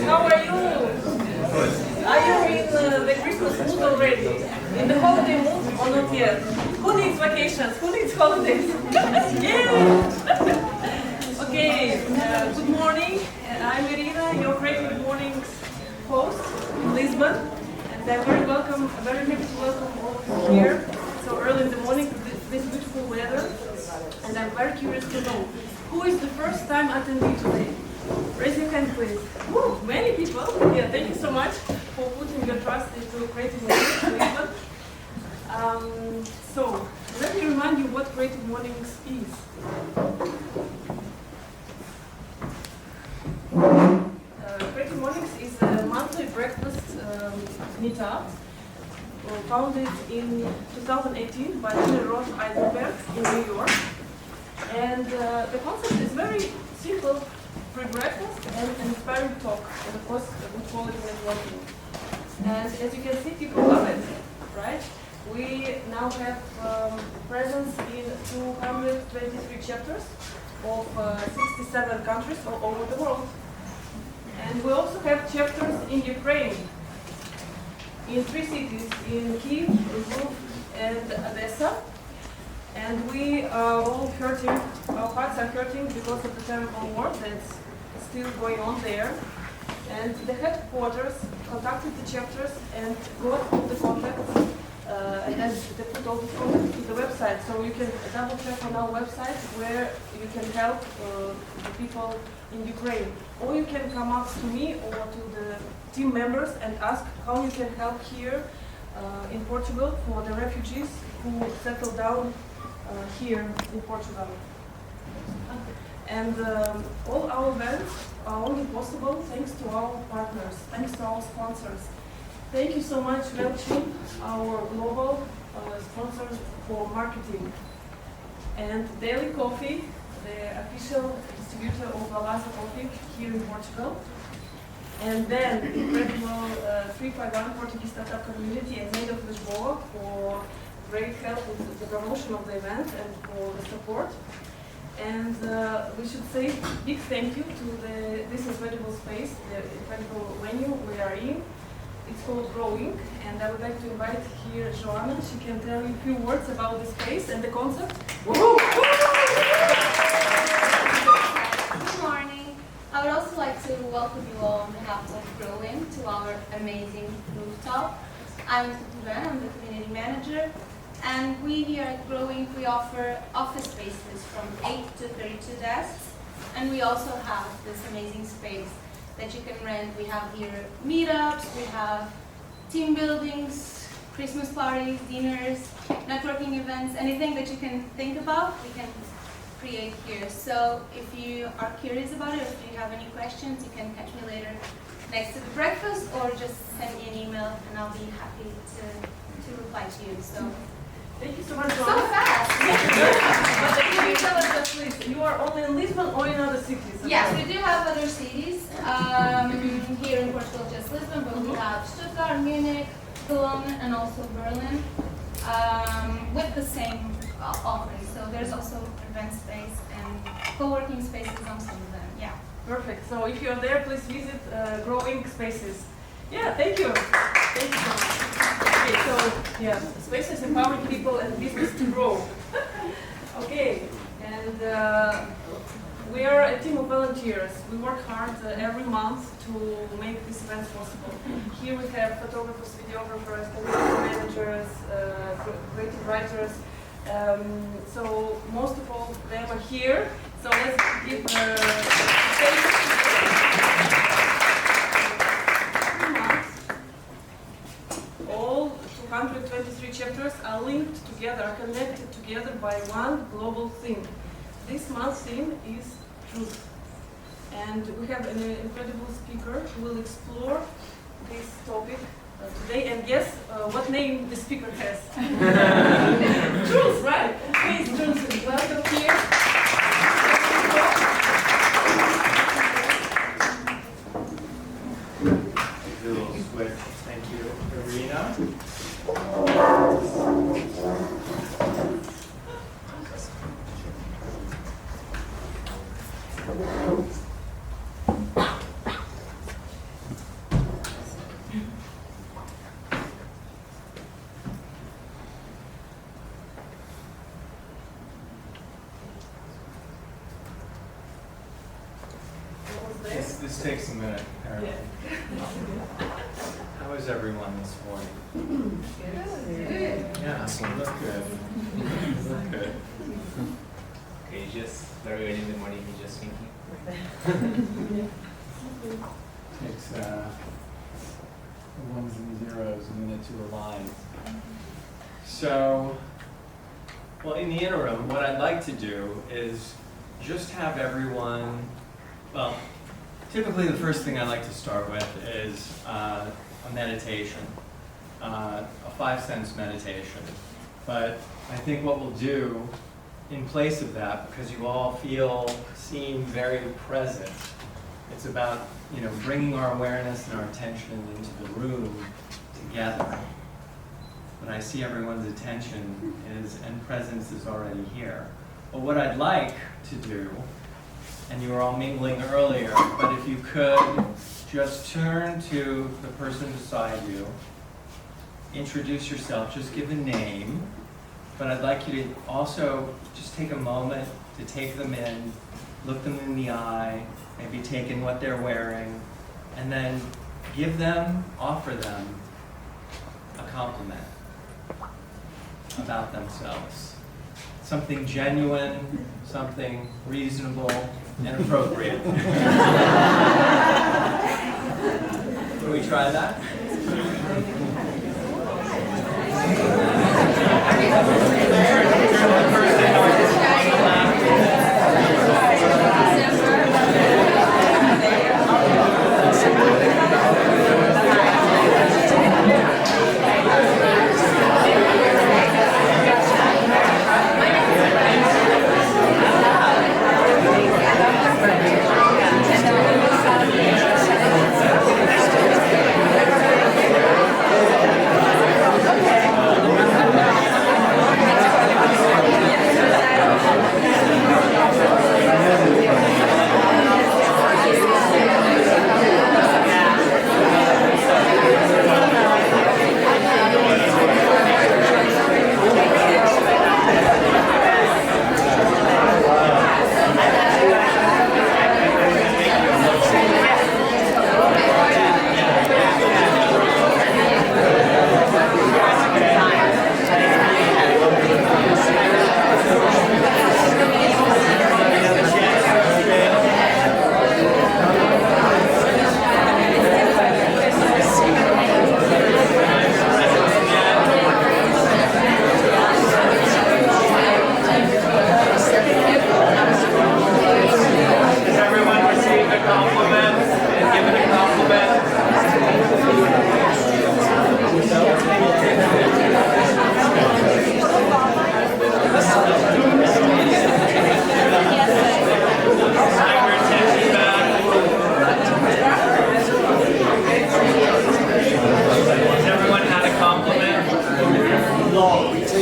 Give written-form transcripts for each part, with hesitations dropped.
How are you? Are you in the Christmas mood already? In the holiday mood or not yet? Who needs vacations? Who needs holidays? Yeah! Okay, good morning. I'm Irina, your Creative Mornings host in Lisbon. And I'm very happy to welcome all of you here so early in the morning to this beautiful weather. And I'm very curious to know, who is the first time attendee today? Raise your hand, please. Woo, many people. Yeah, thank you so much for putting your trust into Creative Mornings Lisbon. So, let me remind you what Creative Mornings is. Creative Mornings is a monthly breakfast meetup founded in 2018 by Roth Eisenberg in New York. And the concept is very simple: free breakfast and an inspiring talk, and of course, good quality networking. And as you can see, people love it, right? We now have presence in 223 chapters of 67 countries all over the world. And we also have chapters in Ukraine, in 3 cities, in Kyiv, Lviv, and Odessa. And we are all hurting, our hearts are hurting because of the terrible war that's still going on there. And the headquarters contacted the chapters and got all the contacts, and then they put all the contacts to the website. So you can double check on our website where you can help the people in Ukraine. Or you can come up to me or to the team members and ask how you can help here in Portugal for the refugees who settle down here in Portugal. And all our events are only possible thanks to our partners, thanks to our sponsors. Thank you so much, MailChimp, our global sponsor for marketing. And Daily Coffee, the official distributor of Lalasa Coffee here in Portugal. And then incredible 351 Portuguese startup community and Made of Lisbon for great help with the promotion of the event and for the support. And we should say big thank you to this incredible space, the incredible venue we are in. It's called Growing, and I would like to invite here Joanna. She can tell you a few words about the space and the concept. Good morning. I would also like to welcome you all on behalf of Growing to our amazing rooftop. I'm Ben, I'm the community manager. And we here at Growing, we offer office spaces from 8 to 32 desks. And we also have this amazing space that you can rent. We have here meetups, we have team buildings, Christmas parties, dinners, networking events, anything that you can think about, we can create here. So if you are curious about it, if you have any questions, you can catch me later next to the breakfast or just send me an email and I'll be happy to reply to you. So. Thank you so much, So Joanna. fast! But can you tell us just please, you are only in Lisbon or in other cities? Yes, we do have other cities. Here in Portugal, just Lisbon, but we have Stuttgart, Munich, Cologne, and also Berlin with the same offering. So there's also event space and co-working spaces on some of them. Yeah. Perfect. So if you're there, please visit Growing Spaces. Yeah, thank you. Thank you so much. Okay, so yeah, spaces empowering people and business to grow. Okay, and we are a team of volunteers. We work hard every month to make these events possible. Here we have photographers, videographers, community managers, creative writers. So most of all them are here. So let's give all 223 chapters are linked together, are connected together by one global theme. This month's theme is truth. And we have an incredible speaker who will explore this topic today. And guess what name the speaker has? Truth, right? Please, Truth, welcome here. Thank you, Irina. This takes a minute, apparently. How is everyone this morning? Good. Yeah, you look good. You look good. Okay, just very early in the morning, you're just thinking. Takes the ones and zeros a minute to align. So, well, in the interim, what I'd like to do is just have everyone, well, typically the first thing I like to start with is a meditation, a 5-sense meditation. But I think what we'll do in place of that, because you all seem very present, it's about, bringing our awareness and our attention into the room together. But I see everyone's attention and presence is already here. But what I'd like to do, and you were all mingling earlier, but if you could just turn to the person beside you, introduce yourself, just give a name, but I'd like you to also just take a moment to take them in, look them in the eye, maybe take in what they're wearing, and then offer them a compliment about themselves. Something genuine, something reasonable, and appropriate. Can we try that?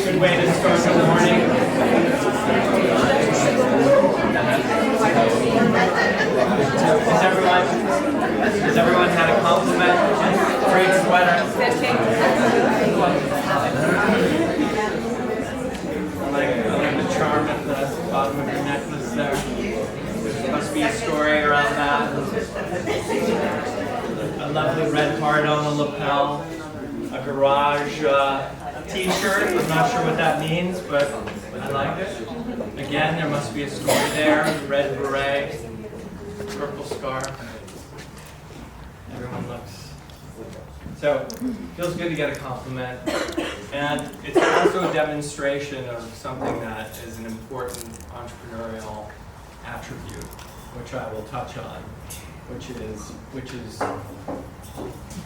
Good way to start the morning. Has everyone had a compliment? Great sweater. I like the charm at the bottom of your necklace there. There must be a story around that. A lovely red heart on the lapel. A garage t-shirt. I'm not sure what that means, but I like it. Again, there must be a story there. Red beret, purple scarf. Everyone looks. So, feels good to get a compliment. And it's also a demonstration of something that is an important entrepreneurial attribute, which I will touch on, which is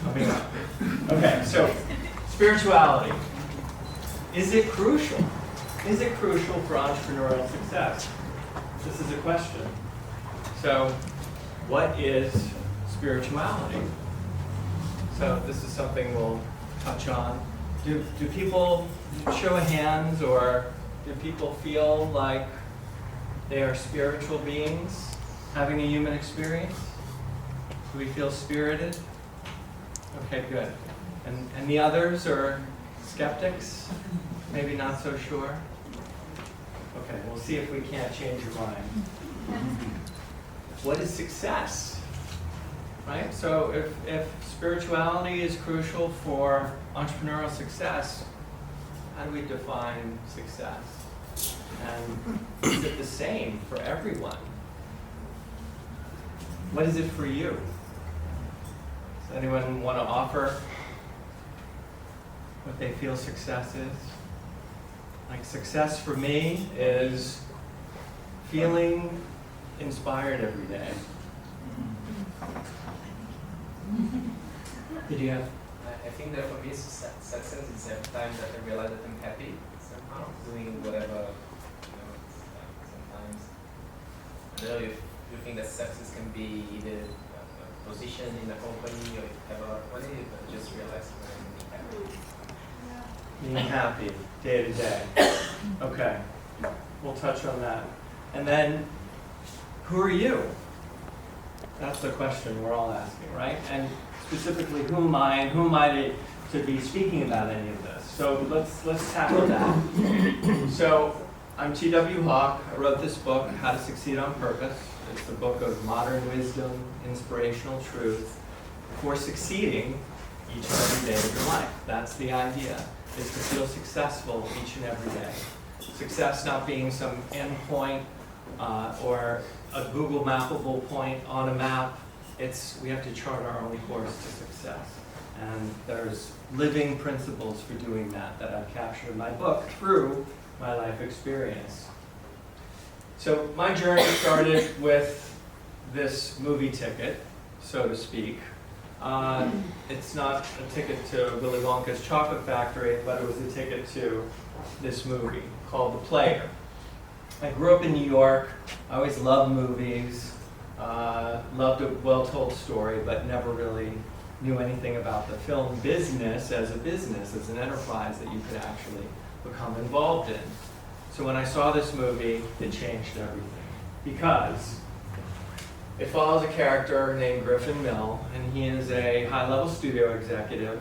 coming up. Okay, so spirituality. Is it crucial? Is it crucial for entrepreneurial success? This is a question. So, what is spirituality? So this is something we'll touch on. Do people, show of hands, or do people feel like they are spiritual beings having a human experience? Do we feel spirited? Okay, good. And the others are skeptics? Maybe not so sure? Okay, we'll see if we can't change your mind. What is success? right? So if spirituality is crucial for entrepreneurial success, how do we define success? And is it the same for everyone? What is it for you? Does anyone want to offer what they feel success is? Like, success for me is feeling inspired every day. Did you have? I think that for me, success is every time that I realize that I'm happy somehow doing whatever. Sometimes I don't know if you think that success can be either a position in a company or have a lot of money, but just realize when I'm happy. Being happy day to day. Okay, we'll touch on that. And then, who are you? That's the question we're all asking, right? And specifically, who am I, and who am I to be speaking about any of this? So let's tackle that. So I'm T.W. Hawk. I wrote this book, How to Succeed on Purpose. It's a book of modern wisdom, inspirational truth for succeeding each and every day of your life. That's the idea, is to feel successful each and every day. Success not being some endpoint or a Google mappable point on a map. We have to chart our own course to success. And there's living principles for doing that I've captured in my book through my life experience. So my journey started with this movie ticket, so to speak. It's not a ticket to Willy Wonka's Chocolate Factory, but it was a ticket to this movie called The Player. I grew up in New York. I always loved movies, loved a well-told story, but never really knew anything about the film business, as an enterprise that you could actually become involved in. So when I saw this movie, it changed everything. Because it follows a character named Griffin Mill, and he is a high-level studio executive,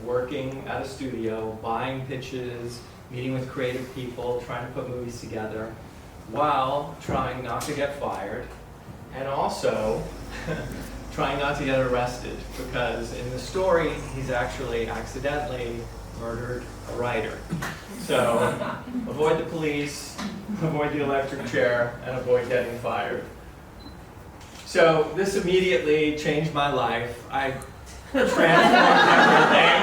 working at a studio, buying pitches, meeting with creative people, trying to put movies together, while trying not to get fired, and also trying not to get arrested, because in the story, he's actually accidentally murdered a writer. So avoid the police, avoid the electric chair, and avoid getting fired. So this immediately changed my life. I transformed everything.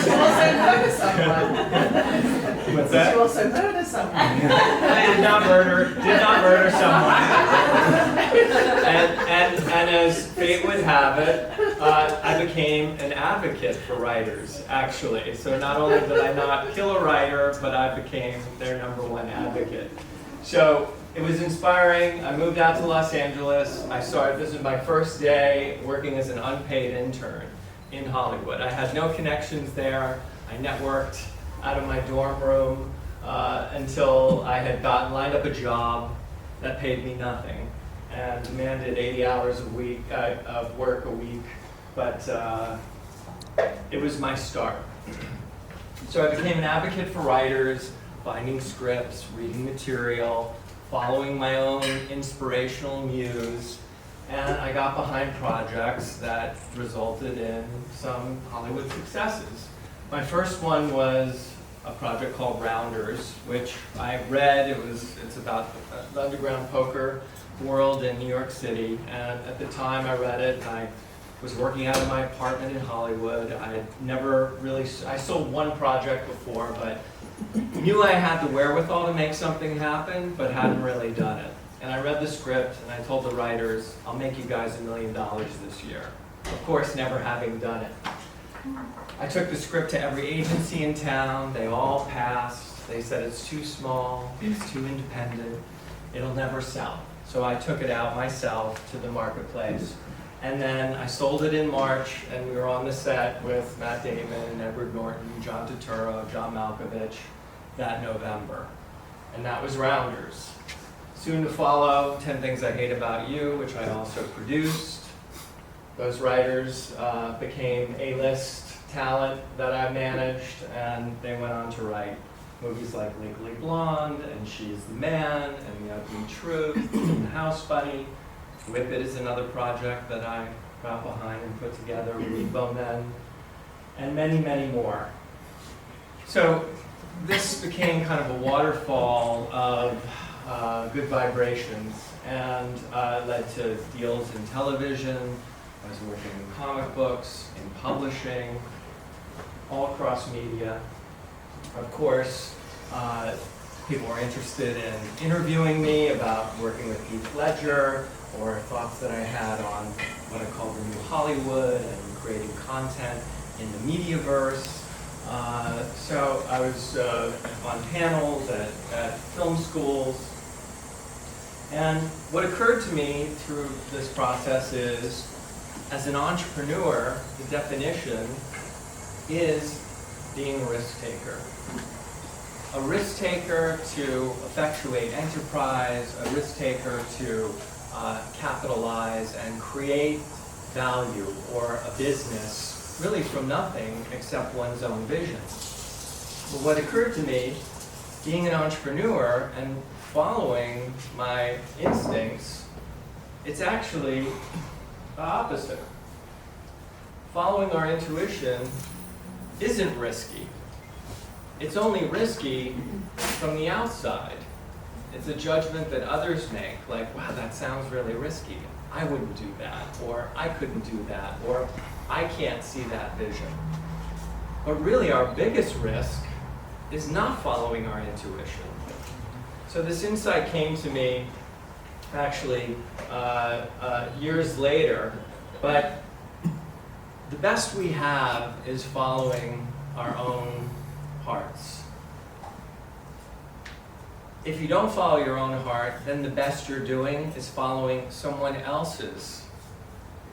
You also murder someone. What's that? You also murder someone. I did not murder someone. And as fate would have it, I became an advocate for writers, actually. So not only did I not kill a writer, but I became their #1 advocate. So it was inspiring. I moved out to Los Angeles. This was my first day working as an unpaid intern in Hollywood. I had no connections there. I networked out of my dorm room until I had lined up a job that paid me nothing and demanded 80 hours of work a week. But it was my start. So I became an advocate for writers, finding scripts, reading material, following my own inspirational muse, and I got behind projects that resulted in some Hollywood successes. My first one was a project called Rounders, which I read. It's about the underground poker world in New York City, and at the time I read it, and I was working out of my apartment in Hollywood. I sold one project before, but knew I had the wherewithal to make something happen, but hadn't really done it. And I read the script, and I told the writers, I'll make you guys $1 million this year. Of course, never having done it. I took the script to every agency in town. They all passed. They said it's too small, it's too independent, it'll never sell. So I took it out myself to the marketplace. And then I sold it in March, and we were on the set with Matt Damon, Edward Norton, John Turturro, John Malkovich that November. And that was Rounders. Soon to follow, 10 Things I Hate About You, which I also produced. Those writers became A-list talent that I managed, and they went on to write movies like Legally Blonde, and She's the Man, and The Ugly Truth, and The House Bunny, Whip It is another project that I got behind and put together, Lisbon then, and many, many more. So this became kind of a waterfall of good vibrations, and led to deals in television. I was working in comic books, in publishing, all across media. Of course, people were interested in interviewing me about working with Heath Ledger, or thoughts that I had on what I call the new Hollywood and creating content in the mediaverse. So I was on panels at film schools. And what occurred to me through this process is, as an entrepreneur, the definition is being a risk taker. A risk taker to effectuate enterprise, a risk taker to capitalize and create value or a business really from nothing except one's own vision. But what occurred to me, being an entrepreneur and following my instincts, it's actually the opposite. Following our intuition isn't risky. It's only risky from the outside. It's a judgment that others make, like, wow, that sounds really risky. I wouldn't do that, or I couldn't do that, or I can't see that vision. But really our biggest risk is not following our intuition. So this insight came to me actually years later, but the best we have is following our own hearts. If you don't follow your own heart, then the best you're doing is following someone else's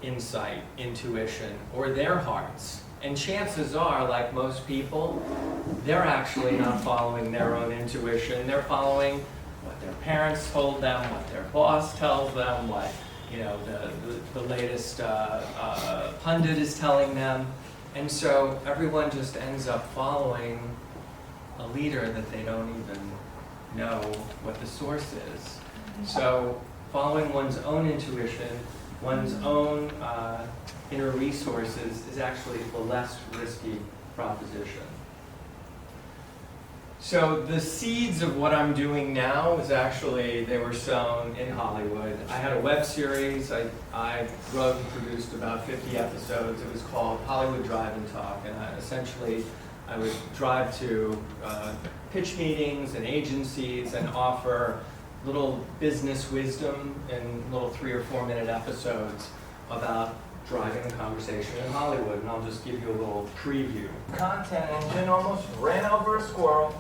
insight, intuition, or their hearts. And chances are, like most people, they're actually not following their own intuition. They're following what their parents told them, what their boss tells them, what the latest pundit is telling them. And so everyone just ends up following a leader that they don't even know what the source is. So following one's own intuition, one's own inner resources is actually the less risky proposition. So the seeds of what I'm doing now is actually, they were sown in Hollywood. I had a web series. I wrote and produced about 50 episodes. It was called Hollywood Drive and Talk, and essentially I would drive to pitch meetings and agencies and offer little business wisdom in little 3 or 4 minute episodes about driving a conversation in Hollywood. And I'll just give you a little preview. Content engine almost ran over a squirrel.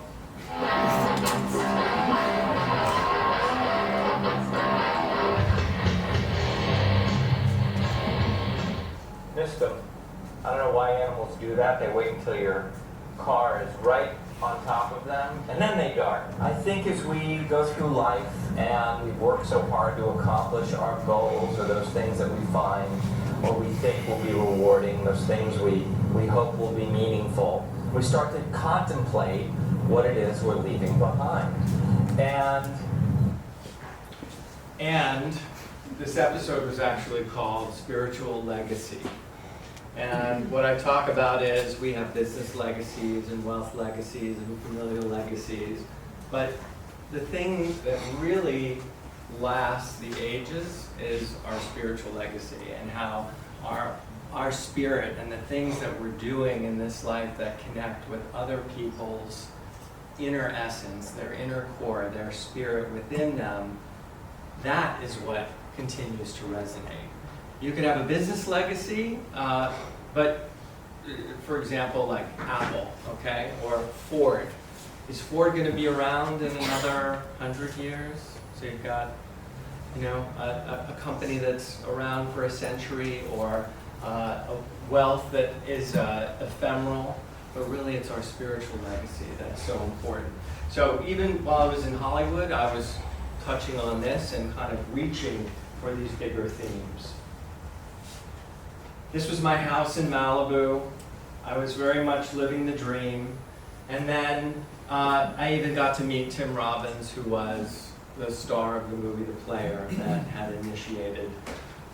Missed them. I don't know why animals do that. They wait until your car is right on top of them, and then they dart. I think as we go through life and we work so hard to accomplish our goals, or those things that we find or we think will be rewarding, those things we hope will be meaningful, we start to contemplate what it is we're leaving behind. And this episode was actually called Spiritual Legacy. And what I talk about is we have business legacies and wealth legacies and familial legacies. But the thing that really lasts the ages is our spiritual legacy, and how our spirit and the things that we're doing in this life that connect with other people's inner essence, their inner core, their spirit within them, that is what continues to resonate. You could have a business legacy, but for example, like Apple, okay, or Ford. Is Ford going to be around in another 100 years? So you've got, a company that's around for a century, or a wealth that is ephemeral, but really it's our spiritual legacy that's so important. So even while I was in Hollywood, I was touching on this and kind of reaching for these bigger themes. This was my house in Malibu. I was very much living the dream. And then I even got to meet Tim Robbins, who was the star of the movie, the player, that had initiated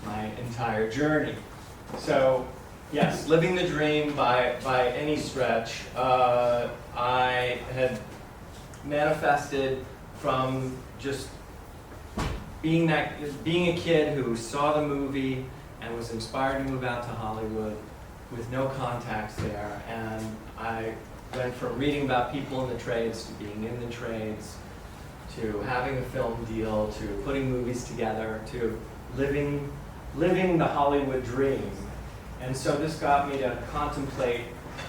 my entire journey. So, yes, living the dream by any stretch. I had manifested from just being a kid who saw the movie and was inspired to move out to Hollywood with no contacts there. And I went from reading about people in the trades to being in the trades, to having a film deal, to putting movies together, to living the Hollywood dream. And so this got me to contemplate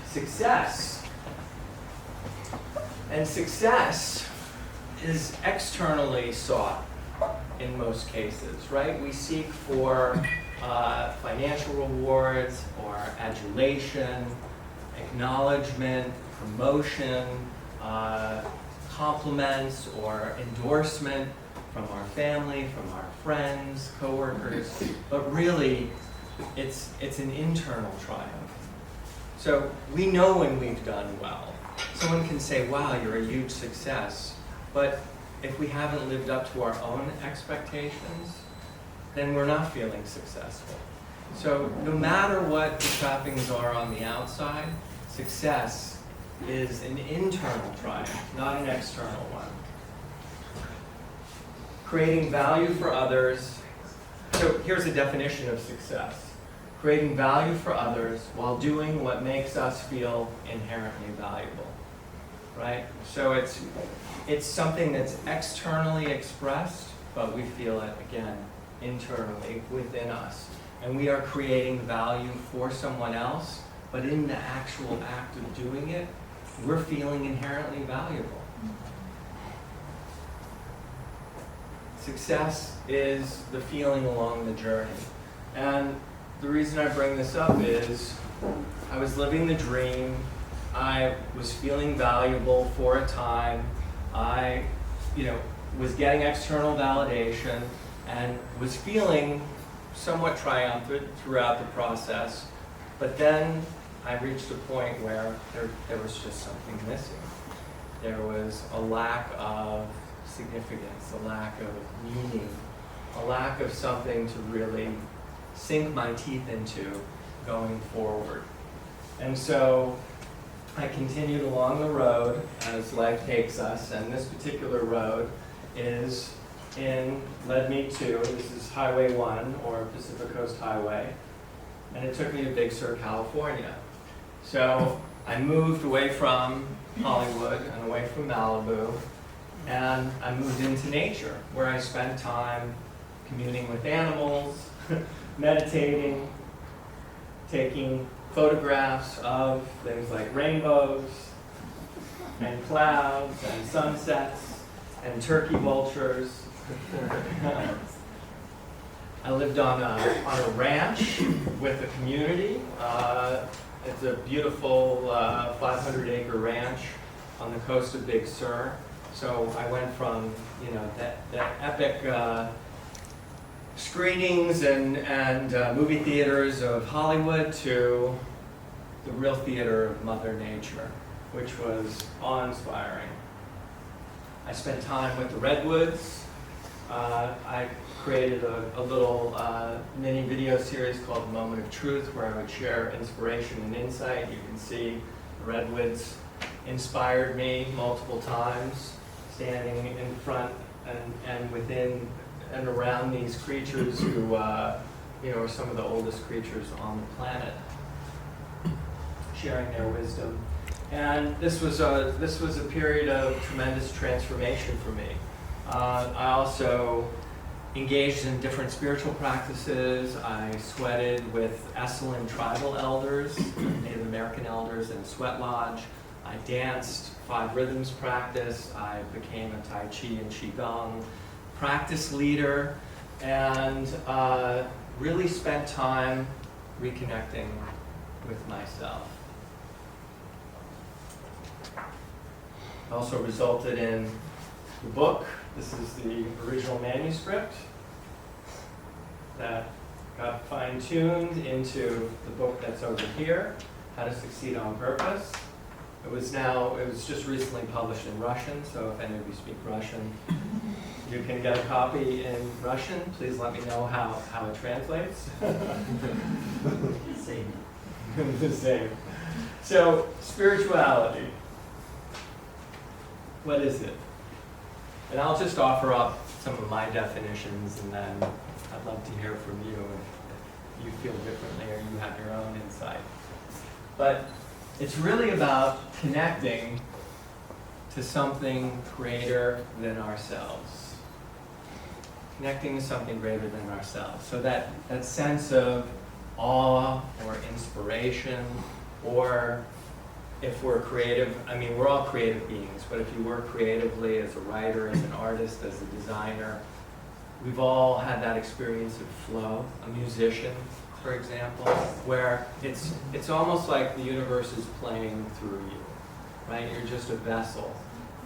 success. And success is externally sought in most cases, right? We seek for financial rewards or adulation, acknowledgement, promotion, compliments or endorsement from our family, from our friends, coworkers, but really it's an internal triumph. So we know when we've done well. Someone can say, wow, you're a huge success, but if we haven't lived up to our own expectations, then we're not feeling successful. So no matter what the trappings are on the outside, success is an internal triumph, not an external one. Creating value for others. So here's a definition of success. Creating value for others while doing what makes us feel inherently valuable, right? So it's something that's externally expressed, but we feel it, again, internally within us. And we are creating value for someone else, but in the actual act of doing it, we're feeling inherently valuable. Success is the feeling along the journey. And the reason I bring this up is I was living the dream. I was feeling valuable for a time. I, was getting external validation and was feeling somewhat triumphant throughout the process. But then I reached a point where there was just something missing. There was a lack of significance, a lack of meaning, a lack of something to really sink my teeth into going forward. And so I continued along the road as life takes us, and this particular road led me to, this is Highway 1, or Pacific Coast Highway, and it took me to Big Sur, California. So I moved away from Hollywood and away from Malibu, and I moved into nature, where I spent time communing with animals, meditating, taking photographs of things like rainbows and clouds and sunsets and turkey vultures. I lived on a ranch with a community. It's a beautiful 500-acre ranch on the coast of Big Sur. So I went from that epic screenings and movie theaters of Hollywood to the real theater of Mother Nature, which was awe-inspiring. I spent time with the redwoods. I created a little mini video series called Moment of Truth, where I would share inspiration and insight. You can see the redwoods inspired me multiple times, standing in front and within and around these creatures who are some of the oldest creatures on the planet, sharing their wisdom. And this was a period of tremendous transformation for me. I also engaged in different spiritual practices. I sweated with Esalen tribal elders, Native American elders in a sweat lodge. I danced 5 rhythms practice. I became a Tai Chi and Qigong practice leader, and really spent time reconnecting with myself. Also resulted in the book. This is the original manuscript that got fine-tuned into the book that's over here, How to Succeed on Purpose. It was just recently published in Russian, so if any of you speak Russian, you can get a copy in Russian. Please let me know how it translates. Same. The same. So, spirituality. What is it? And I'll just offer up some of my definitions, and then I'd love to hear from you if you feel differently or you have your own insight. But it's really about connecting to something greater than ourselves. Connecting to something greater than ourselves. So that sense of awe or inspiration, or if we're creative, I mean, we're all creative beings, but if you work creatively as a writer, as an artist, as a designer, we've all had that experience of flow. A musician, for example, where it's almost like the universe is playing through you, right? You're just a vessel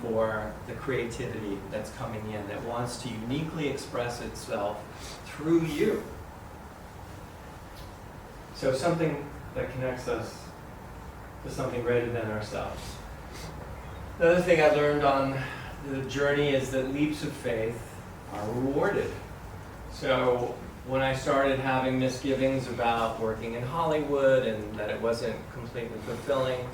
for the creativity that's coming in that wants to uniquely express itself through you. So something that connects us to something greater than ourselves. The other thing I learned on the journey is that leaps of faith are rewarded. So when I started having misgivings about working in Hollywood and that it wasn't completely fulfilling,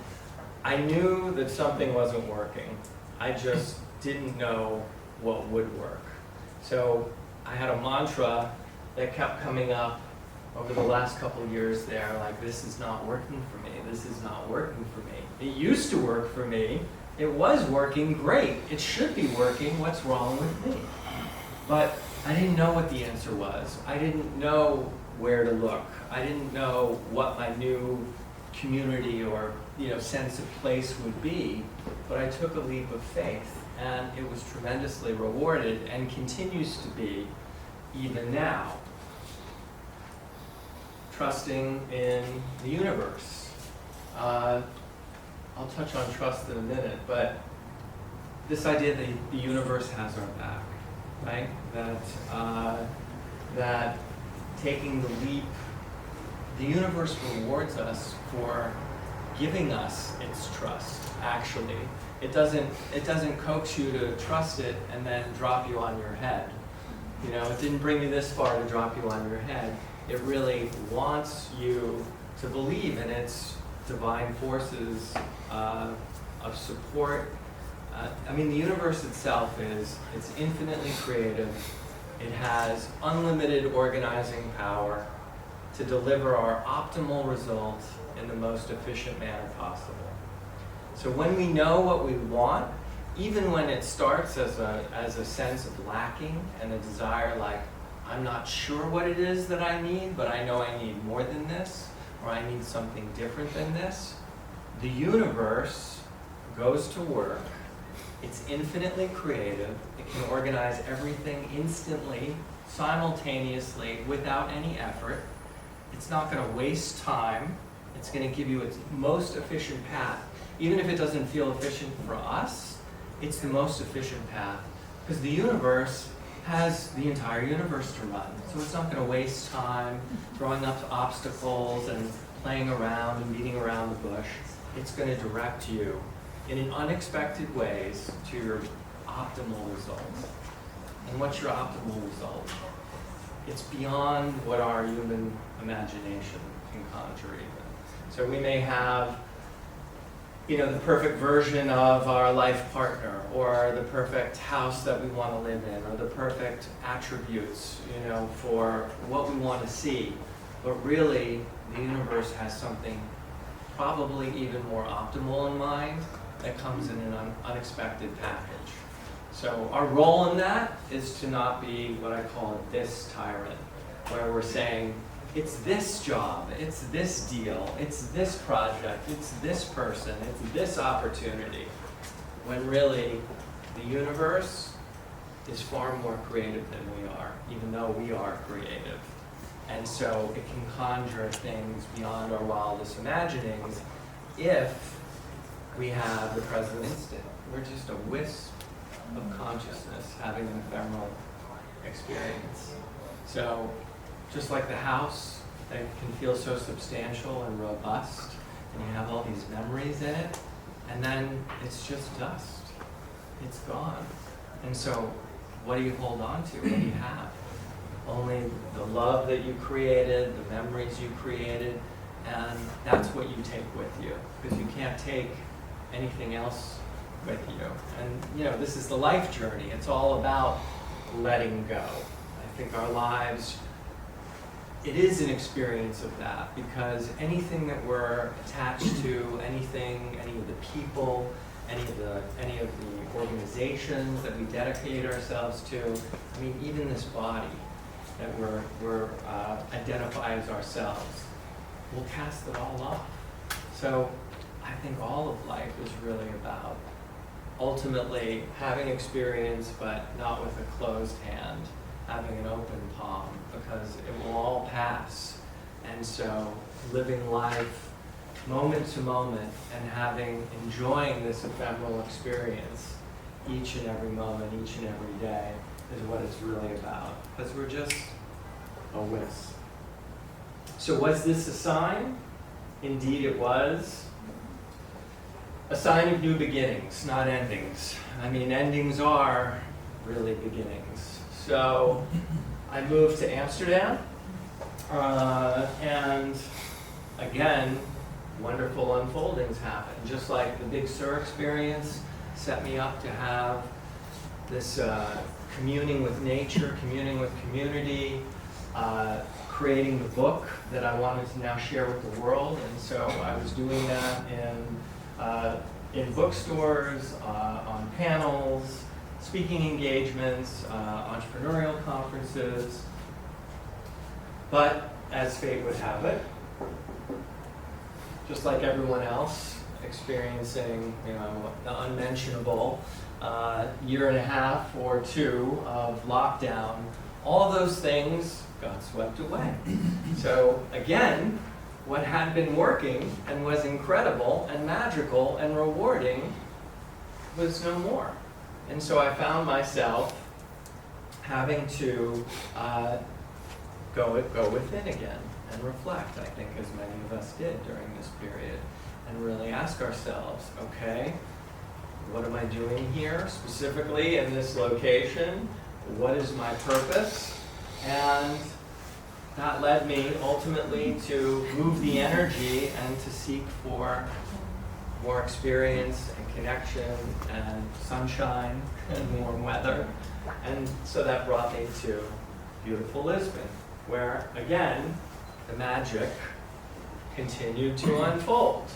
I knew that something wasn't working. I just didn't know what would work. So I had a mantra that kept coming up over the last couple of years there, like, this is not working for me, this is not working for me. It used to work for me, it was working great, it should be working, what's wrong with me? But I didn't know what the answer was. I didn't know where to look. I didn't know what my new community or sense of place would be, but I took a leap of faith, and it was tremendously rewarded and continues to be even now. Trusting in the universe. I'll touch on trust in a minute, but this idea that the universe has our back, right? That taking the leap, the universe rewards us for giving us its trust, actually. It doesn't coax you to trust it and then drop you on your head. It didn't bring you this far to drop you on your head. It really wants you to believe in its divine forces of support. The universe itself it's infinitely creative. It has unlimited organizing power to deliver our optimal result in the most efficient manner possible. So when we know what we want, even when it starts as a sense of lacking and a desire like, I'm not sure what it is that I need, but I know I need more than this, or I need something different than this, the universe goes to work. It's infinitely creative. It can organize everything instantly, simultaneously, without any effort. It's not going to waste time. It's going to give you its most efficient path. Even if it doesn't feel efficient for us, it's the most efficient path, because the universe has the entire universe to run. So it's not going to waste time throwing up obstacles and playing around and beating around the bush. It's going to direct you in unexpected ways to your optimal result. And what's your optimal result? It's beyond what our human imagination can conjure even. So we may have the perfect version of our life partner, or the perfect house that we want to live in, or the perfect attributes, for what we want to see. But really, the universe has something probably even more optimal in mind that comes in an unexpected package. So our role in that is to not be what I call a this tyrant, where we're saying, it's this job, it's this deal, it's this project, it's this person, it's this opportunity. When really, the universe is far more creative than we are, even though we are creative. And so it can conjure things beyond our wildest imaginings if we have the present instant. We're just a wisp of consciousness having an ephemeral experience. So just like the house that can feel so substantial and robust, and you have all these memories in it, and then it's just dust. It's gone. And so what do you hold on to? What do you have? Only the love that you created, the memories you created, and that's what you take with you, because you can't take anything else with you. And you know, this is the life journey. It's all about letting go. I think our lives, it is an experience of that, because anything that we're attached to, anything, any of the people, any of the organizations that we dedicate ourselves to, I mean, even this body that we're identify as ourselves, we'll cast it all off. So I think all of life is really about ultimately having experience, but not with a closed hand, having an open palm, because it will all pass. And so living life moment to moment and enjoying this ephemeral experience each and every moment, each and every day, is what it's really about, because we're just a wisp. So was this a sign? Indeed it was. A sign of new beginnings, not endings. I mean, endings are really beginnings. So I moved to Amsterdam, and again, wonderful unfoldings happened. Just like the Big Sur experience set me up to have this communing with nature, communing with community, creating the book that I wanted to now share with the world. And so I was doing that in bookstores, on panels, speaking engagements, entrepreneurial conferences. But as fate would have it, just like everyone else, experiencing, you know, the unmentionable year and a half or two of lockdown, all those things got swept away. So again, what had been working and was incredible and magical and rewarding was no more. And so I found myself having to go within again and reflect, I think, as many of us did during this period, and really ask ourselves, okay, what am I doing here, specifically in this location? What is my purpose? And that led me ultimately to move the energy and to seek for more experience and connection and sunshine and warm weather. And so that brought me to beautiful Lisbon, where again, the magic continued to unfold.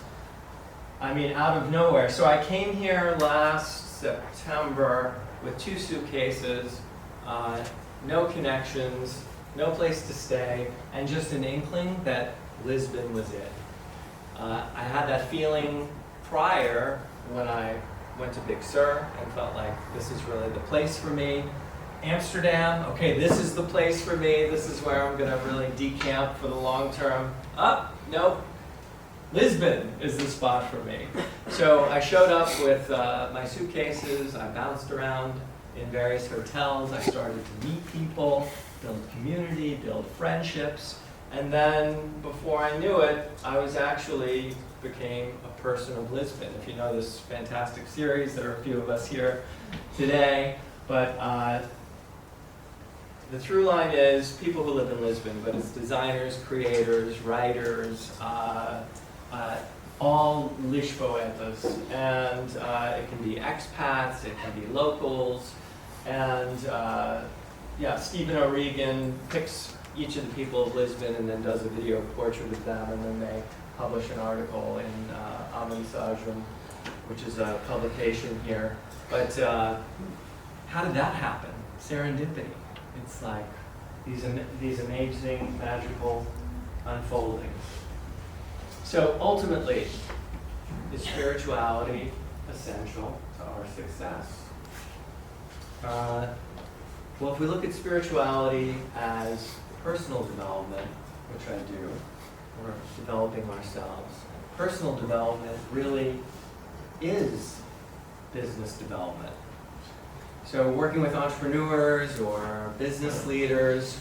I mean, out of nowhere. So I came here last September with 2 suitcases, no connections, no place to stay, and just an inkling that Lisbon was it. I had that feeling prior when I went to Big Sur and felt like this is really the place for me. Amsterdam, okay, this is the place for me. This is where I'm going to really decamp for the long term. Nope. Lisbon is the spot for me. So I showed up with my suitcases. I bounced around in various hotels. I started to meet people, build community, build friendships. And then before I knew it, I was actually became a person of Lisbon. If you know this fantastic series, there are a few of us here today. But the through line is people who live in Lisbon, but it's designers, creators, writers, all Lisboetas. And it can be expats, it can be locals. And yeah, Stephen O'Regan picks each of the people of Lisbon and then does a video portrait of them, and then they publish an article in Amensagem, which is a publication here. But how did that happen? Serendipity. It's like these amazing, magical unfoldings. So ultimately, is spirituality essential to our success? Well, if we look at spirituality as personal development, which I do, or developing ourselves, personal development really is business development. So working with entrepreneurs or business leaders,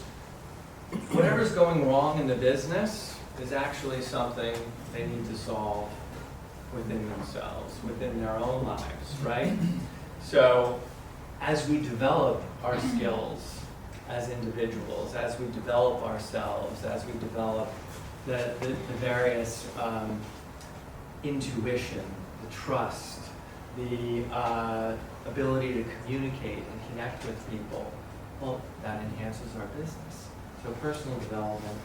whatever's going wrong in the business is actually something they need to solve within themselves, within their own lives, right? So as we develop our skills as individuals, as we develop ourselves, as we develop the various intuition, the trust, the ability to communicate and connect with people, well, that enhances our business. So personal development,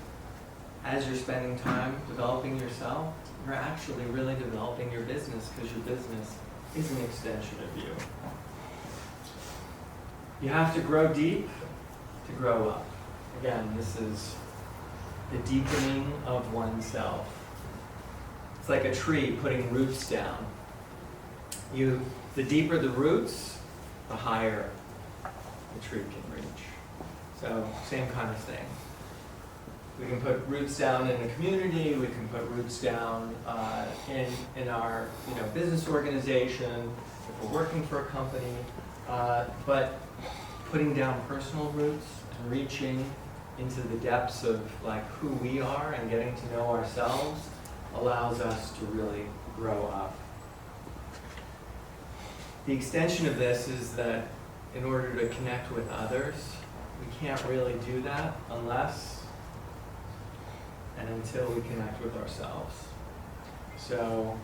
as you're spending time developing yourself, you're actually really developing your business, because your business is an extension of you. You have to grow deep to grow up. Again, this is the deepening of oneself. It's like a tree putting roots down. The deeper the roots, the higher the tree can reach. So, same kind of thing. We can put roots down in a community, we can put roots down in our business organization, if we're working for a company, but putting down personal roots and reaching into the depths of like who we are and getting to know ourselves allows us to really grow up. The extension of this is that in order to connect with others, we can't really do that unless and until we connect with ourselves. So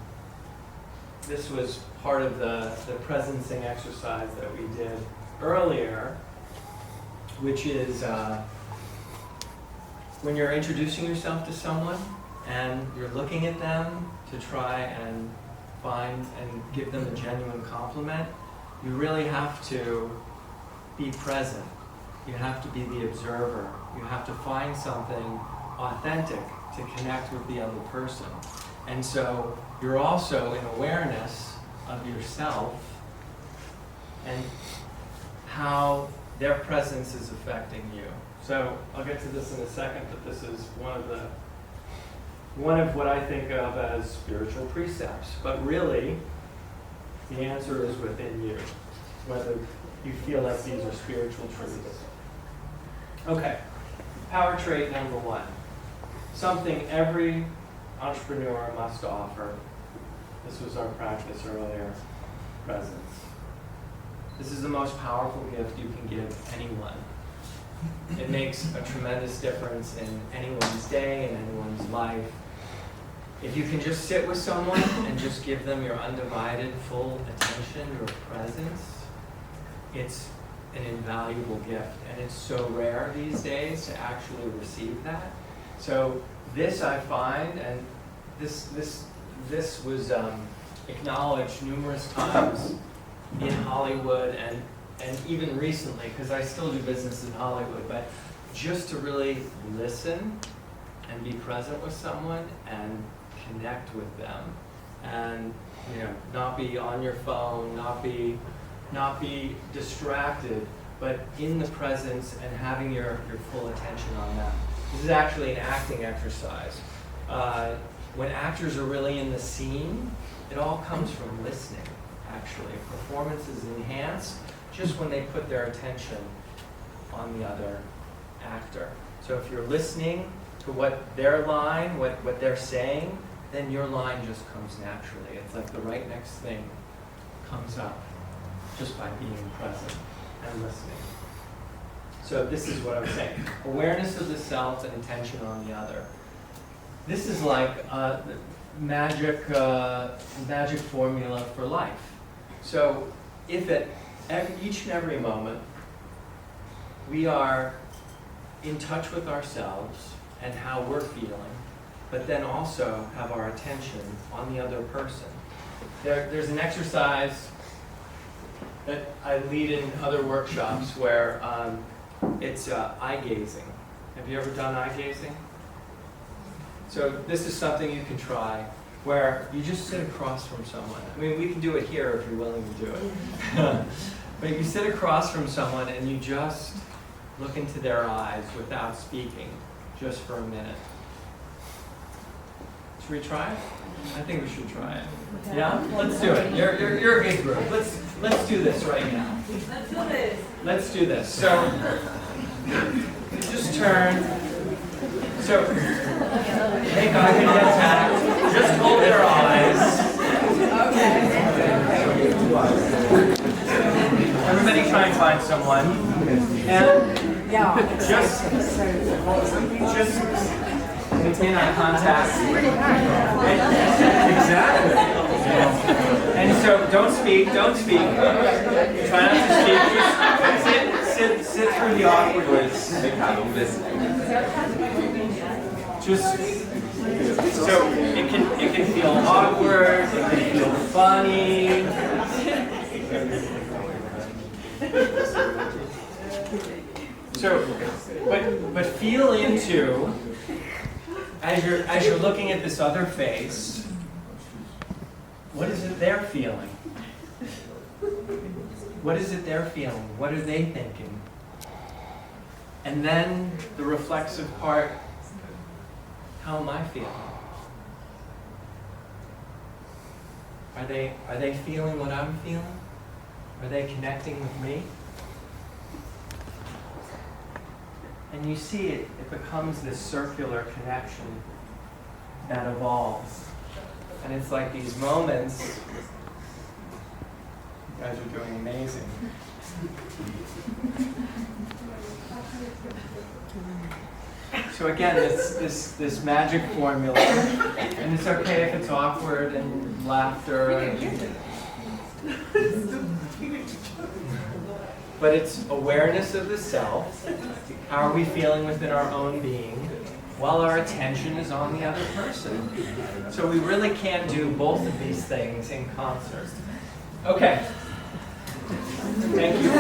this was part of the presencing exercise that we did earlier, which is when you're introducing yourself to someone and you're looking at them to try and find and give them a genuine compliment, you really have to be present. You have to be the observer. You have to find something authentic to connect with the other person. And so you're also in awareness of yourself and how their presence is affecting you. So I'll get to this in a second, but this is one of what I think of as spiritual precepts. But really, the answer is within you, whether you feel like these are spiritual truths. Okay, power trait number 1. Something every entrepreneur must offer. This was our practice earlier, presence. This is the most powerful gift you can give anyone. It makes a tremendous difference in anyone's day, in anyone's life. If you can just sit with someone and just give them your undivided, full attention, your presence, it's an invaluable gift. And it's so rare these days to actually receive that. So this I find, and this was acknowledged numerous times in Hollywood and even recently, because I still do business in Hollywood, but just to really listen and be present with someone and connect with them, and not be on your phone, not be distracted, but in the presence and having your full attention on them. This is actually an acting exercise. When actors are really in the scene, it all comes from listening, actually. Performance is enhanced just when they put their attention on the other actor. So if you're listening to what their line, what they're saying, then your line just comes naturally. It's like the right next thing comes up just by being present and listening. So this is what I was saying. Awareness of the self and attention on the other. This is like the magic formula for life. So if at each and every moment we are in touch with ourselves and how we're feeling, but then also have our attention on the other person. There's an exercise that I lead in other workshops where it's eye gazing. Have you ever done eye gazing? So this is something you can try where you just sit across from someone. I mean, we can do it here if you're willing to do it. But you sit across from someone and you just look into their eyes without speaking, just for a minute. Should we try it? I think we should try it. Yeah? Let's do it. You're a good group. Let's do this right now. Let's do this. Let's do this. So just turn. So make eye contact. Just hold their eyes. Everybody try and find someone. And just maintain eye contact. Exactly. And so don't speak. Try not to speak. Just sit through the awkwardness. Just so it can feel awkward, it can feel funny. So, but feel into as you're looking at this other face. What is it they're feeling? What is it they're feeling? What are they thinking? And then the reflexive part. How am I feeling? Are they feeling what I'm feeling? Are they connecting with me? And you see it becomes this circular connection that evolves. And it's like these moments. You guys are doing amazing. So again, this magic formula, and it's okay if it's awkward and laughter, but it's awareness of the self. How are we feeling within our own being, while our attention is on the other person? So we really can't do both of these things in concert. Okay. Thank you for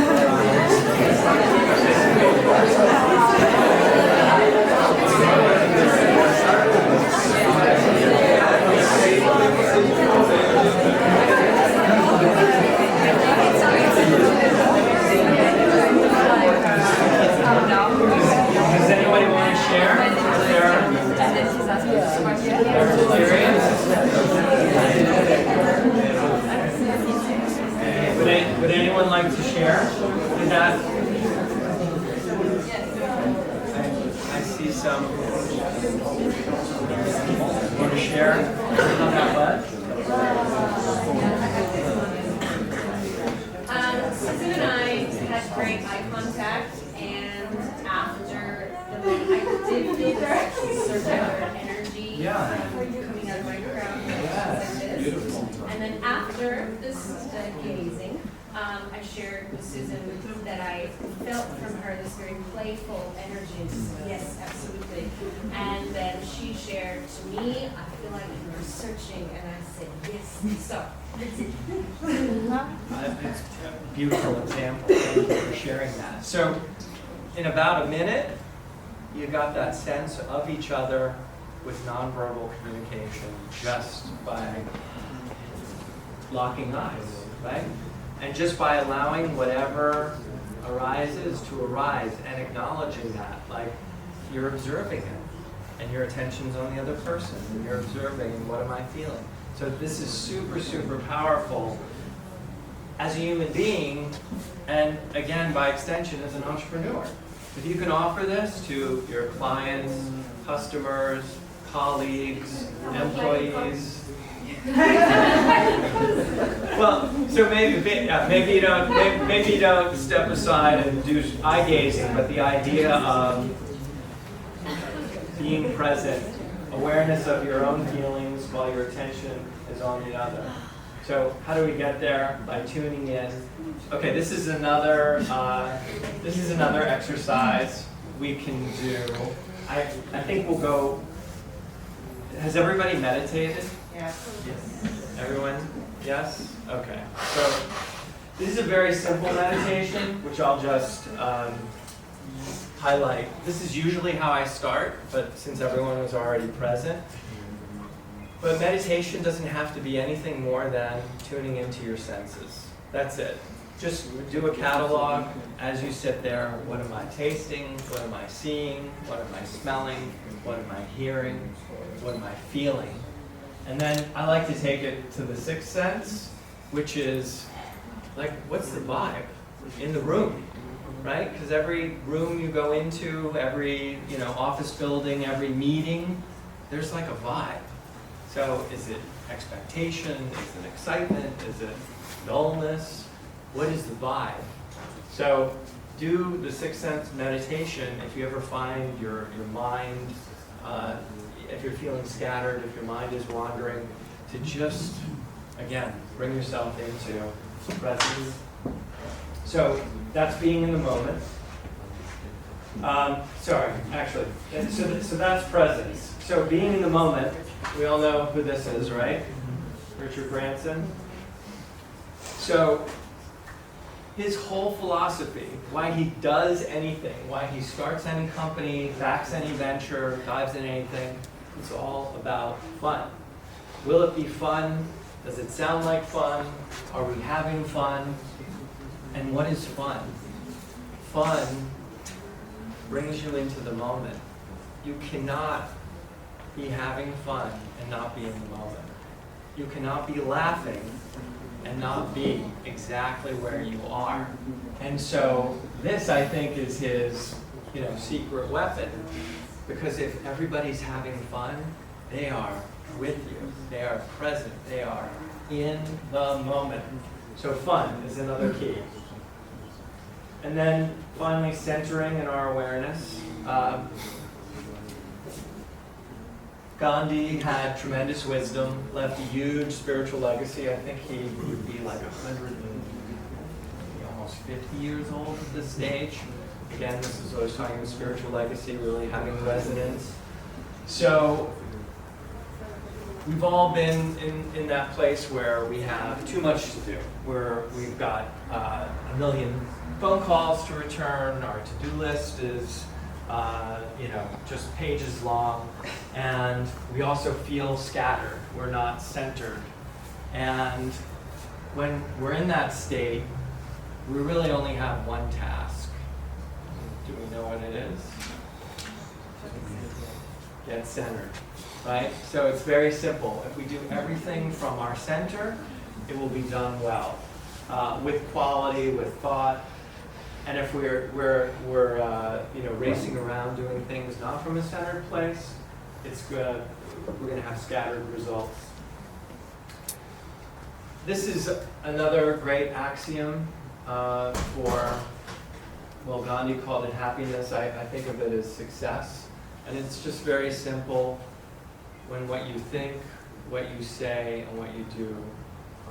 Does anybody want to share their experience? Would anyone like to share? Is that? I see some. Want to share how that was? Susan and I had great eye contact, and after the moment I did feel that circular energy coming out of my crown, like this. And then after this gazing, I shared with Susan that I felt from her this very playful energy. And she said, yes, absolutely. And then she shared to me, I feel like you were searching, and I said, yes. So, that's it. It's a beautiful example. Thank you for sharing that. So, in about a minute, you got that sense of each other with nonverbal communication just by locking eyes, right? And just by allowing whatever arises to arise and acknowledging that, like you're observing it, and your attention's on the other person, and you're observing, what am I feeling? So this is super, super powerful as a human being, and again, by extension, as an entrepreneur. If you can offer this to your clients, customers, colleagues, employees. Well, so maybe you don't step aside and do eye gazing, but the idea of being present, awareness of your own feelings while your attention is on the other. So how do we get there? By tuning in. Okay, this is another exercise we can do. I think we'll go. Has everybody meditated? Yes. Everyone? Yes? Okay. So this is a very simple meditation, which I'll just highlight. This is usually how I start, but since everyone was already present. But meditation doesn't have to be anything more than tuning into your senses. That's it. Just do a catalog as you sit there. What am I tasting? What am I seeing? What am I smelling? What am I hearing? What am I feeling? And then I like to take it to the sixth sense, which is like, what's the vibe in the room, right? Because every room you go into, every office building, every meeting, there's like a vibe. So is it expectation? Is it excitement? Is it dullness? What is the vibe? So do the sixth sense meditation if you ever find your mind, if you're feeling scattered, if your mind is wandering, to just, again, bring yourself into presence. So that's being in the moment. Sorry, actually, so that's presence. So being in the moment, we all know who this is, right? Richard Branson. So his whole philosophy, why he does anything, why he starts any company, backs any venture, dives in anything, it's all about fun. Will it be fun? Does it sound like fun? Are we having fun? And what is fun? Fun brings you into the moment. You cannot be having fun and not be in the moment. You cannot be laughing and not be exactly where you are. And so this, I think, is his, secret weapon. Because if everybody's having fun, they are with you. They are present. They are in the moment. So fun is another key. And then finally, centering in our awareness. Gandhi had tremendous wisdom, left a huge spiritual legacy. I think he would be like 100 and almost 50 years old at this stage. Again, this is what I was talking about, spiritual legacy, really having resonance. So we've all been in that place where we have too much to do, where we've got a million phone calls to return, our to-do list is just pages long, and we also feel scattered. We're not centered. And when we're in that state, we really only have one task. Do we know what it is? Get centered, right? So it's very simple. If we do everything from our center, it will be done well, with quality, with thought. And if we're racing around doing things not from a centered place, we're going to have scattered results. This is another great axiom Gandhi called it happiness. I think of it as success. And it's just very simple. When what you think, what you say, and what you do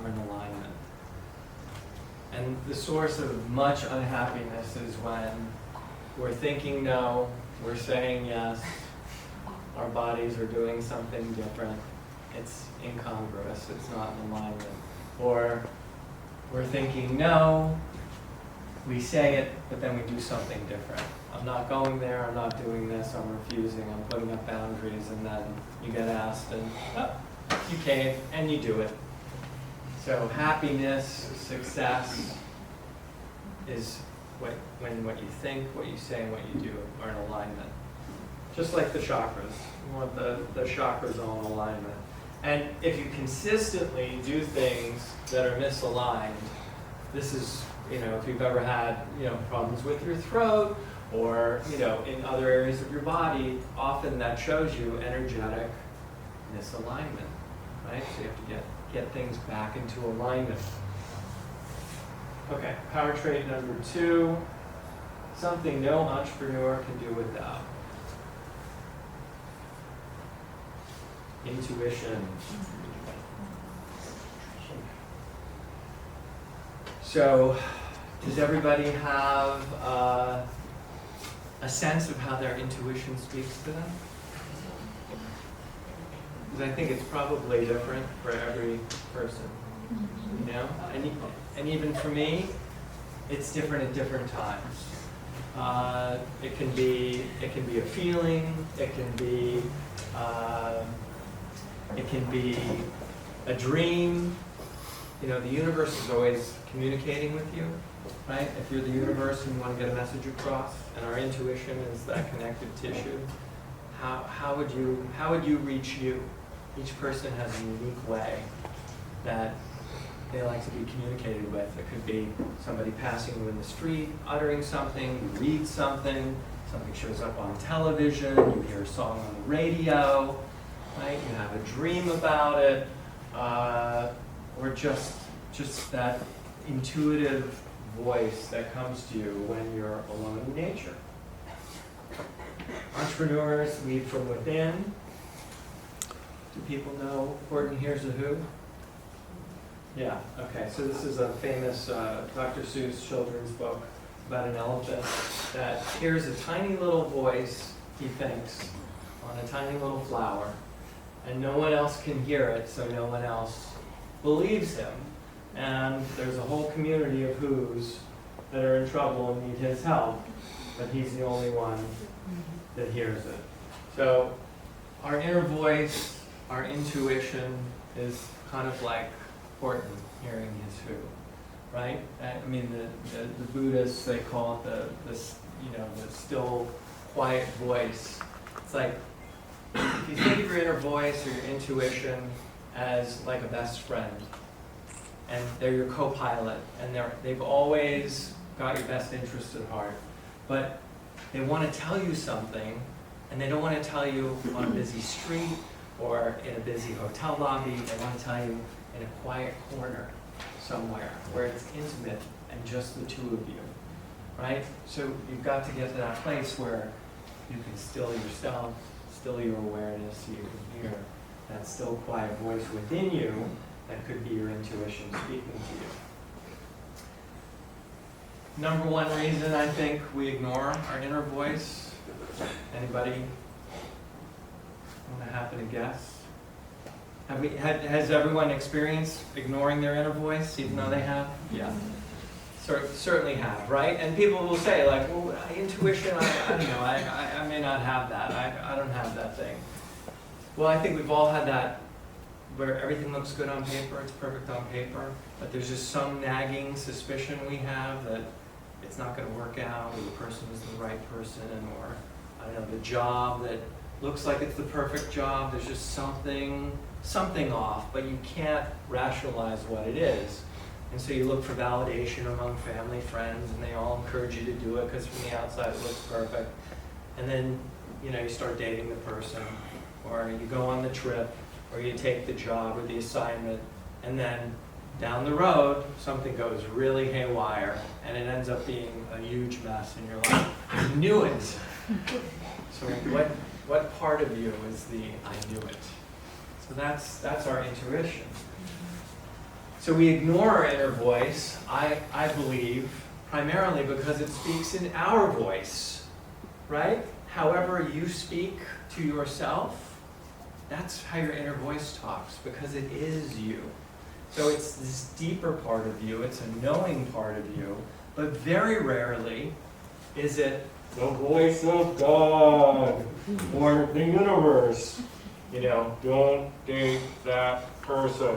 are in alignment. And the source of much unhappiness is when we're thinking no, we're saying yes, our bodies are doing something different. It's incongruous, it's not in alignment. Or we're thinking no, we say it, but then we do something different. I'm not going there, I'm not doing this, I'm refusing, I'm putting up boundaries, and then you get asked and you cave and you do it. So happiness, success is when what you think, what you say, and what you do are in alignment. Just like the chakras. We want the chakras all in alignment. And if you consistently do things that are misaligned, this is, if you've ever had, problems with your throat or, in other areas of your body, often that shows you energetic misalignment, right? So you have to get things back into alignment. Okay, power trait number 2, something no entrepreneur can do without. Intuition. So, does everybody have a sense of how their intuition speaks to them? Because I think it's probably different for every person, and even for me, it's different at different times. It can be a feeling. It can be a dream. The universe is always communicating with you, right? If you're the universe and you want to get a message across, and our intuition is that connective tissue, how would you reach you? Each person has a unique way that they like to be communicated with. It could be somebody passing you in the street, uttering something, you read something shows up on television, you hear a song on the radio, right? You have a dream about it, or just that intuitive voice that comes to you when you're alone in nature. Entrepreneurs lead from within. Do people know Horton Hears a Who? Yeah, okay, so this is a famous Dr. Seuss children's book about an elephant that hears a tiny little voice, he thinks, on a tiny little flower, and no one else can hear it, so no one else believes him. And there's a whole community of who's that are in trouble and need his help, but he's the only one that hears it. So our inner voice, our intuition is kind of like Horton hearing his who, right? I mean, the Buddhists, they call it the still, quiet voice. It's like, if you think of your inner voice or your intuition as like a best friend, and they're your co-pilot, and they've always got your best interest at heart, but they want to tell you something, and they don't want to tell you on a busy street or in a busy hotel lobby. They want to tell you in a quiet corner somewhere where it's intimate and just the two of you, right? So you've got to get to that place where you can still yourself, still your awareness, so you can hear that still quiet voice within you that could be your intuition speaking to you. Number one reason I think we ignore our inner voice. Anybody want to happen to guess? Has everyone experienced ignoring their inner voice, even though they have? Yeah. Certainly have, right? And people will say, like, well, intuition, I don't know, I may not have that. I don't have that thing. Well, I think we've all had that where everything looks good on paper, it's perfect on paper, but there's just some nagging suspicion we have that it's not going to work out, or the person is the right person, or, I don't know, the job that looks like it's the perfect job, there's just something off, but you can't rationalize what it is. And so you look for validation among family, friends, and they all encourage you to do it because from the outside it looks perfect. And then, you start dating the person, or you go on the trip, or you take the job or the assignment, and then down the road, something goes really haywire, and it ends up being a huge mess, and you're like, I knew it. So what part of you is the I knew it? So that's our intuition. So we ignore our inner voice, I believe, primarily because it speaks in our voice, right? However you speak to yourself, that's how your inner voice talks, because it is you. So it's this deeper part of you, it's a knowing part of you, but very rarely is it the voice of God or the universe. Don't date that person.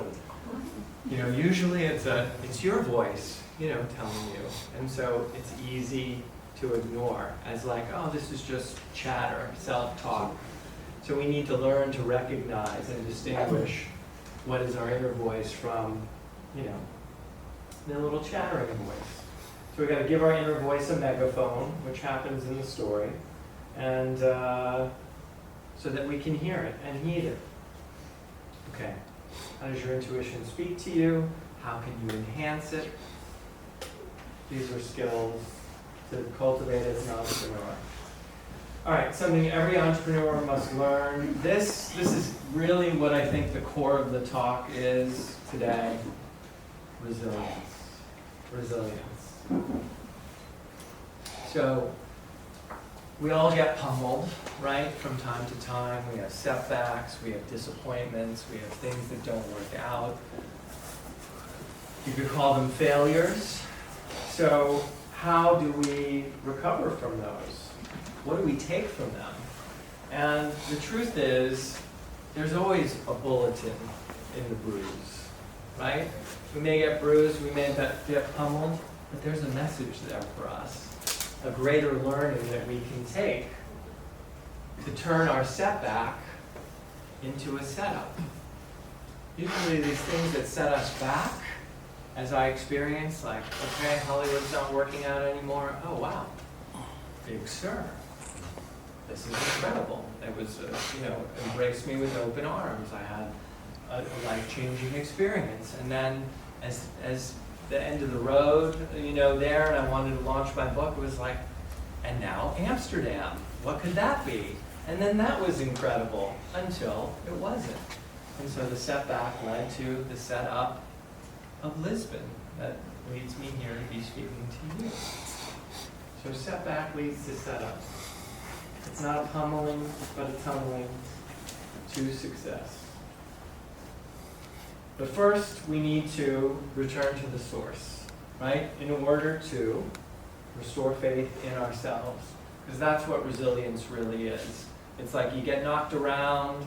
Usually it's your voice, telling you. And so it's easy to ignore as like, oh, this is just chatter, self-talk. So we need to learn to recognize and distinguish what is our inner voice from, the little chattering voice. So we've got to give our inner voice a megaphone, which happens in the story, and so that we can hear it and heed it. Okay. How does your intuition speak to you? How can you enhance it? These are skills to cultivate as an entrepreneur. All right, something every entrepreneur must learn. This is really what I think the core of the talk is today. Resilience. Resilience. So we all get pummeled, right, from time to time. We have setbacks, we have disappointments, we have things that don't work out. You could call them failures. So how do we recover from those? What do we take from them? And the truth is, there's always a bulletin in the bruise, right? We may get bruised, we may get pummeled, but there's a message there for us. A greater learning that we can take to turn our setback into a setup. Usually these things that set us back, as I experience, like, okay, Hollywood's not working out anymore. Oh, wow, Big Sur. This is incredible. It was, embraced me with open arms. I had a life-changing experience. And then as the end of the road, there, and I wanted to launch my book. It was like, and now Amsterdam. What could that be? And then that was incredible until it wasn't. And so the setback led to the setup of Lisbon that leads me here to be speaking to you. So setback leads to setup. It's not a pummeling, but a tunneling to success. But first, we need to return to the source, right? In order to restore faith in ourselves. Because that's what resilience really is. It's like you get knocked around,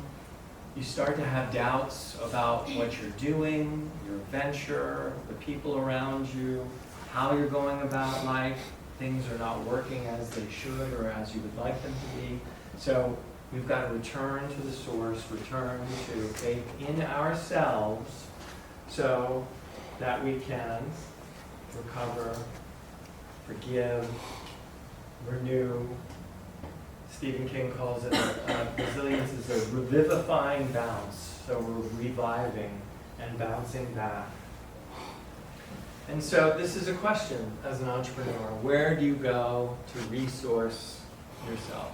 you start to have doubts about what you're doing, your venture, the people around you, how you're going about life. Things are not working as they should or as you would like them to be. So we've got to return to the source, return to faith in ourselves so that we can recover, forgive, renew. Stephen King calls it resilience is a revivifying bounce. So we're reviving and bouncing back. And so this is a question as an entrepreneur. Where do you go to resource yourself?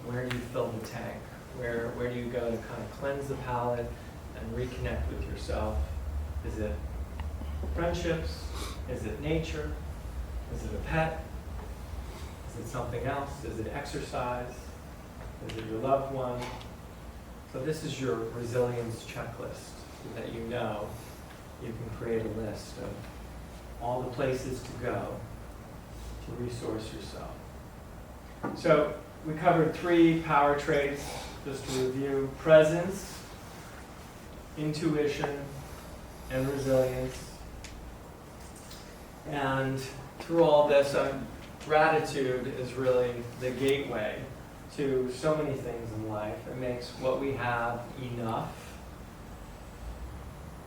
Where do you fill the tank? Where do you go to kind of cleanse the palate and reconnect with yourself? Is it friendships? Is it nature? Is it a pet? Is it something else? Is it exercise? Is it your loved one? So this is your resilience checklist so that you know you can create a list of all the places to go to resource yourself. So we covered 3 power traits, just to review: presence, intuition, and resilience. And through all this, gratitude is really the gateway to so many things in life. It makes what we have enough.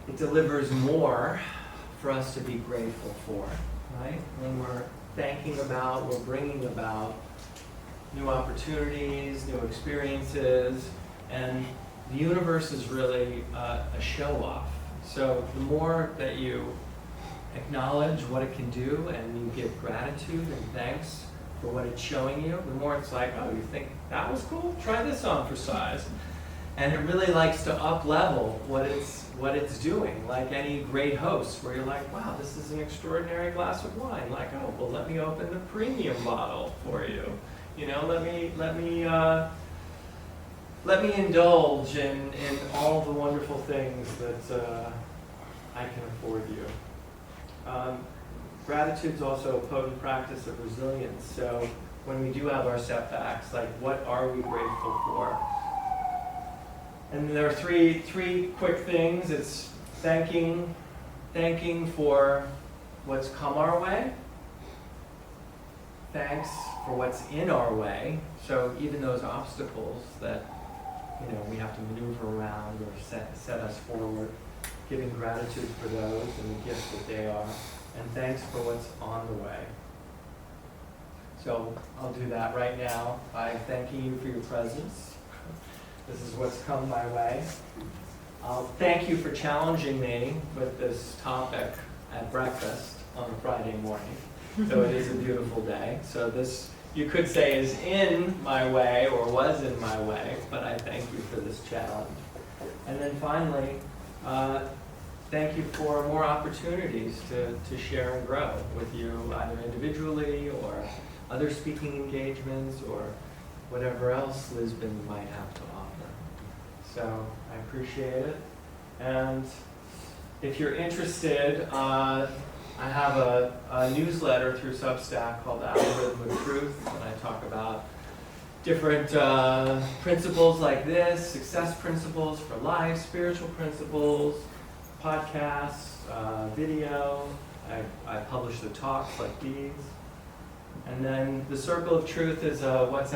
It delivers more for us to be grateful for, right? When we're thanking about, we're bringing about new opportunities, new experiences, and the universe is really a show-off. So the more that you acknowledge what it can do and you give gratitude and thanks for what it's showing you, the more it's like, oh, you think that was cool? Try this on for size. And it really likes to up-level what it's doing, like any great host, where you're like, wow, this is an extraordinary glass of wine. Like, oh, well, let me open the premium bottle for you. Let me indulge in all the wonderful things that I can afford you. Gratitude's also a potent practice of resilience. So when we do have our setbacks, like, what are we grateful for? And there are three quick things. It's thanking for what's come our way. Thanks for what's in our way. So even those obstacles that we have to maneuver around or set us forward, giving gratitude for those and the gifts that they are. And thanks for what's on the way. So I'll do that right now by thanking you for your presence. This is what's come my way. I'll thank you for challenging me with this topic at breakfast on a Friday morning. So it is a beautiful day. So this, you could say, is in my way or was in my way, but I thank you for this challenge. And then finally, thank you for more opportunities to share and grow with you, either individually or other speaking engagements or whatever else Lisbon might have to offer. So I appreciate it. And if you're interested, I have a newsletter through Substack called The Algorithm of Truth, and I talk about different principles like this, success principles for life, spiritual principles, podcasts, video. I publish the talks like these. And then the Circle of Truth is a WhatsApp